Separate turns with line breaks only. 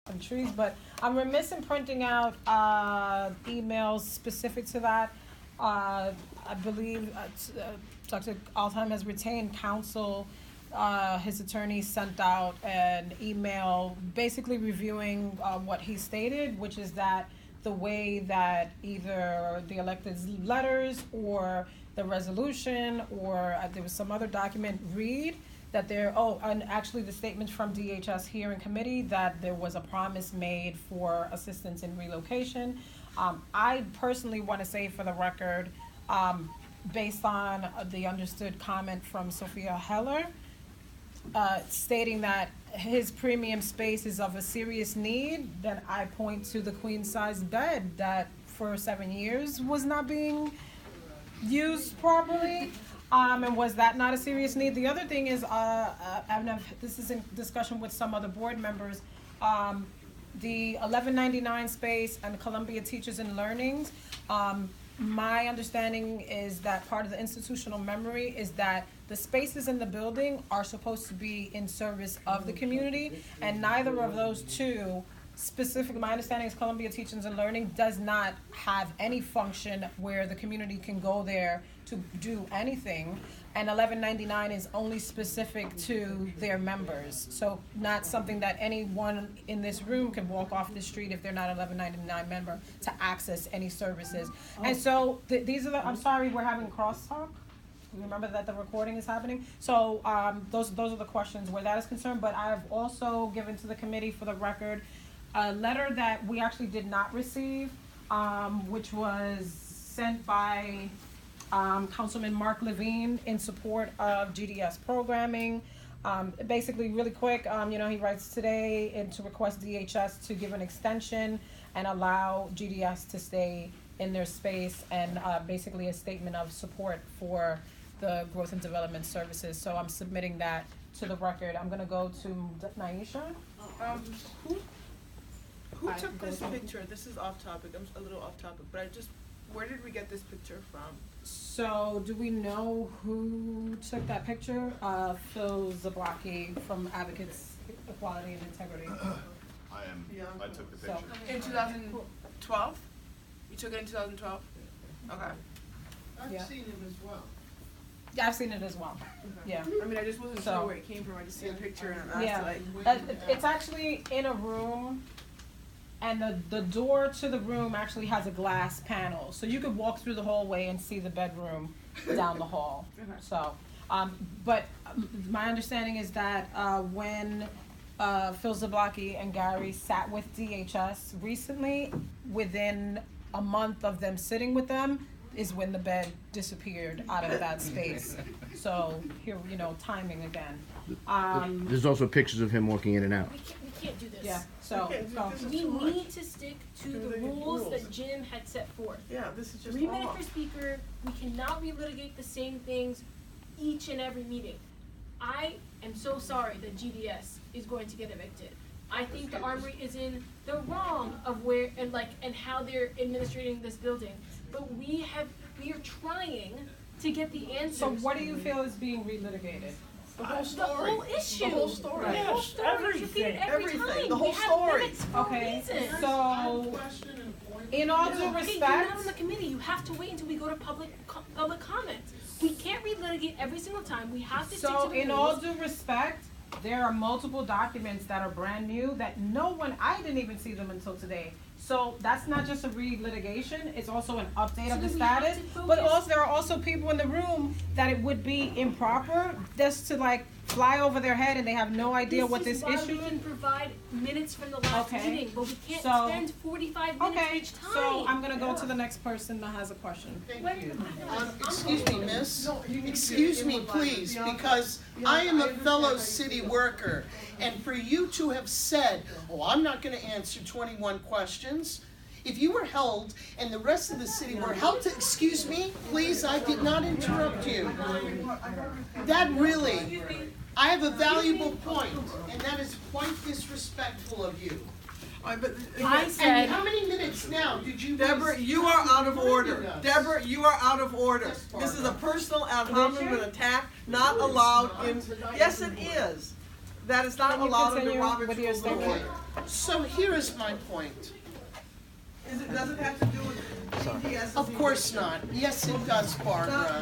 and trees, but I'm remiss in printing out emails specific to that. I believe Dr. Altheim has retained counsel. His attorney sent out an email basically reviewing what he stated, which is that the way that either the elected's letters or the resolution or there was some other document read that there, and actually the statements from DHS hearing committee that there was a promise made for assistance in relocation. I personally want to say for the record, based on the understood comment from Sophia Heller, stating that his premium space is of a serious need, then I point to the queen size bed that for 7 years was not being used properly. And was that not a serious need? The other thing is, this is in discussion with some other board members, the 1199 space and Columbia Teachers and Learnings. My understanding is that part of the institutional memory is that the spaces in the building are supposed to be in service of the community, and neither of those two, specifically, my understanding is Columbia Teachers and Learning does not have any function where the community can go there to do anything, and 1199 is only specific to their members. So not something that anyone in this room can walk off the street if they're not a 1199 member to access any services. And so these are the, I'm sorry, we're having crosstalk. Remember that the recording is happening. So those are the questions where that is concerned, but I have also given to the committee for the record a letter that we actually did not receive, which was sent by Councilman Mark Levine in support of GDS programming. Basically, really quick, he writes today and to request DHS to give an extension and allow GDS to stay in their space, and basically a statement of support for the growth and development services. So I'm submitting that to the record. I'm gonna go to Naisha.
Who took this picture? This is off topic. I'm a little off topic, but where did we get this picture from?
So, do we know who took that picture? Phil Zablocki from Advocates Equality and Integrity.
I took the picture.
In 2012? You took it in 2012? Okay.
I've seen it as well.
Yeah, I've seen it as well.
Okay.
Yeah.
I mean, I just wasn't sure where it came from. I just see a picture and I
Yeah.
was
It's actually in a room, and the door to the room actually has a glass panel, so you could walk through the hallway and see the bedroom down the hall.
Okay.
So, but my understanding is that when Phil Zablocki and Gary sat with DHS recently, within a month of them sitting with them is when the bed disappeared out of that space. So here, timing again.
There's also pictures of him walking in and out.
We can't do this.
Yeah, so.
We need to stick to the rules that Jim had set forth.
Yeah, this is just
3 minutes per speaker. We cannot relitigate the same things each and every meeting. I am so sorry that GDS is going to get evicted. I think the Armory is in the wrong of where and how they're administrating this building. But we are trying to get the answers.
So what do you feel is being relitigated?
The whole
The
story.
whole issue.
The whole story.
The whole story is repeated every
Everything.
time.
The whole
we have
story.
minutes for
Okay,
a reason.
so in all due
Okay, you're
respect,
not on the committee. You have to wait until we go to public comment. We can't relitigate every single time. We have to stick to
so
the
in
rules.
all due respect, there are multiple documents that are brand new that I didn't even see them until today. So that's not just a re-litigation, it's also an update of the
then we have
status.
to
But
focus.
also, there are also people in the room that it would be improper just to fly over their head and they have no idea what this
is
issue
why we
is.
can provide minutes from the last
Okay.
meeting, but we can't
So-
spend 45 minutes
Okay,
each time.
so I'm gonna go to the next person that has a question.
Thank you.
Excuse me, miss. Excuse me, please, because I am a fellow city worker. And for you to have said, oh, I'm not gonna answer 21 questions. If you were held and the rest of the city were held to, excuse me, please, I did not interrupt you. That really, I have a valuable point, and that is quite disrespectful of you. And how many minutes now did you?
Deborah, you are out of order. Deborah, you are out of order. This is a personal ad hominem attack, not allowed in, yes it is. that is not
Can you
allowed under
continue
Robert's
with your
Rules of
statement?
Order.
So here is my point.
Does it have to do with GPS?
Of course not. Yes, it does, Barbara.